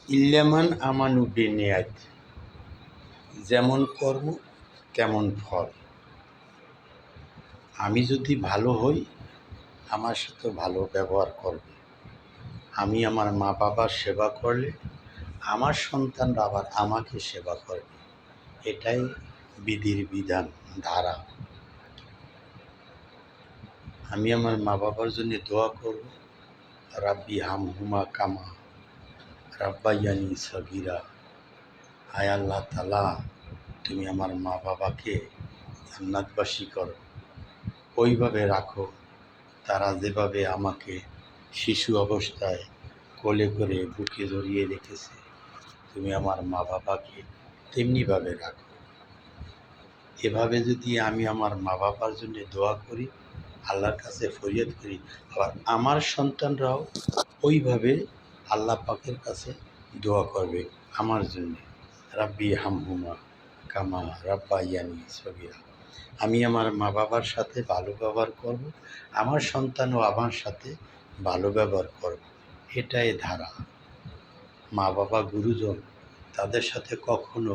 ইল্লামান আমানু বিনিয়াত, যেমন কর্ম তেমন ফল। আমি যদি ভালো হই, আমার সাথে ভালো ব্যবহার করবে। আমি আমার মা বাবার সেবা করলে আমার সন্তানরা আবার আমাকে সেবা করবে। এটাই বিধির বিধান, ধারা। আমি আমার মা বাবার জন্য দোয়া করব, রাব্বি হামহুমা কামা রাব্বায়ানি সগীরা। হায় আল্লাহ তাআলা, তুমি আমার মা বাবাকে জান্নাতবাসী করো, ওইভাবে রাখো তারা যেভাবে আমাকে শিশু অবস্থায় কোলে করে বুকে জড়িয়ে রেখেছে। তুমি আমার মা বাবাকে তেমনিভাবে রাখো। এভাবে যদি আমি আমার মা বাবার জন্য দোয়া করি, আল্লাহর কাছে ফরিয়াদ করি, আবার আমার সন্তানরাও ওইভাবে আল্লাহ পাকের কাছে দোয়া করবে আমার জন্য। রাব্বি হামহুমা কামা রাব্বায়ানি সগীরা। আমি আমার মা বাবার সাথে ভালো ব্যবহার করব, আমার সন্তানও আমার সাথে ভালো ব্যবহার করব। এটাই ধারা। মা বাবা গুরুজন, তাদের সাথে কখনো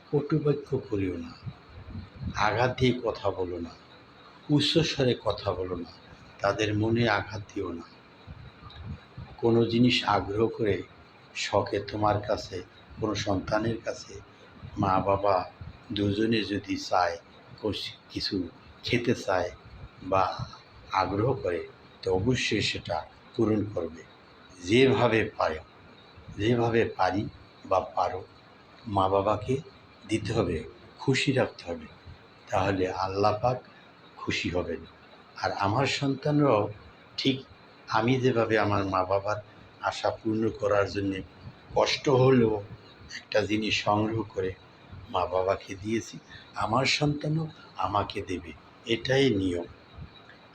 কটুবাক্য করিও না, আঘাত দিয়ে কথা বলো না, উচ্চস্বরে কথা বলো না, তাদের মনে আঘাত দিও না। কোনো জিনিস আগ্রহ করে শখে তোমার কাছে, কোনো সন্তানের কাছে মা বাবা দুজনে যদি চায়, কিছু খেতে চায় বা আগ্রহ করে, তো অবশ্যই সেটা পূরণ করবে। যেভাবে পারি বা পারো, মা বাবাকে দিতে হবে, খুশি রাখতে হবে, তাহলে আল্লাহ পাক খুশি হবেন। আর আমার সন্তানরাও ঠিক আমি যেভাবে আমার মা বাবার আশা পূর্ণ করার জন্যে কষ্ট হলেও একটা জিনিস সংগ্রহ করে মা বাবাকে দিয়েছি, আমার সন্তানও আমাকে দেবে। এটাই নিয়ম।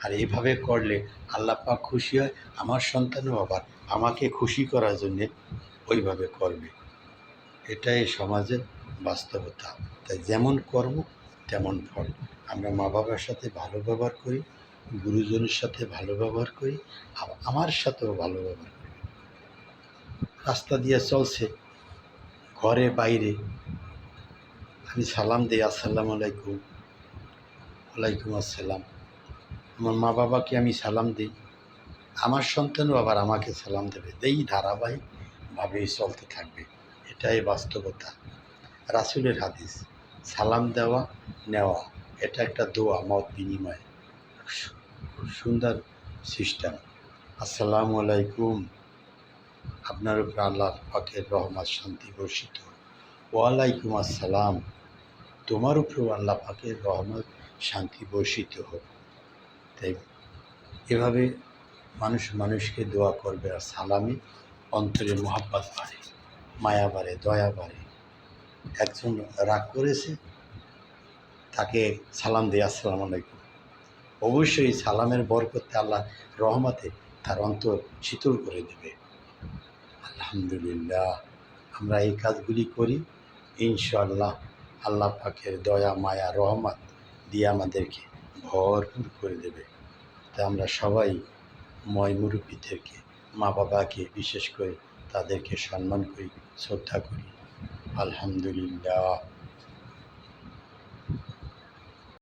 আর এভাবে করলে আল্লাহ পাক খুশি হয়, আমার সন্তানও আবার আমাকে খুশি করার জন্যে ওইভাবে করবে। এটাই সমাজের বাস্তবতা। তাই যেমন কর্ম তেমন ফল। আমরা মা বাবার সাথে ভালো ব্যবহার করি, গুরুজনের সাথে ভালো ব্যবহার করি, আমার সাথেও ভালো ব্যবহার করি। রাস্তা দিয়ে চলছে, ঘরে বাইরে আমি সালাম দিই, আসসালামু আলাইকুম, ওয়ালাইকুম আসসালাম। আমার মা বাবাকে আমি সালাম দিই, আমার সন্তানও আবার আমাকে সালাম দেবে। এই ধারাবাহিকভাবেই চলতে থাকবে। এটাই বাস্তবতা। রাসূলের হাদিস, সালাম দেওয়া নেওয়া এটা একটা দোয়া, মত বিনিময়, খুব সুন্দর সিস্টেম। আসসালামু আলাইকুম, আপনার উপর আল্লাহ পাকের রহমত শান্তি বর্ষিত। ওয়ালাইকুম আসসালাম, তোমার উপরেও আল্লাহ পাকের রহমত শান্তি বর্ষিত হোক। তাই এভাবে মানুষ মানুষকে দোয়া করবে, আর সালামে অন্তরে মহাব্বত বাড়ে, মায়া বাড়ে, দয়া বাড়ে। একজন রাগ করেছে, তাকে সালাম দিয়ে আসসালামু আলাইকুম, অবশ্যই সালামের বরকতে আল্লাহ রহমতে তার অন্তর শীতল করে দেবে। আলহামদুলিল্লাহ, আমরা এই কাজগুলি করি, ইনশাআল্লাহ আল্লাহ পাকের দয়া মায়া রহমত দিয়ে আমাদেরকে ভরপুর করে দেবে। তাই আমরা সবাই মুরব্বীদেরকে, মা বাবাকে বিশেষ করে তাদেরকে সম্মান করি, শ্রদ্ধা করি। আলহামদুলিল্লাহ।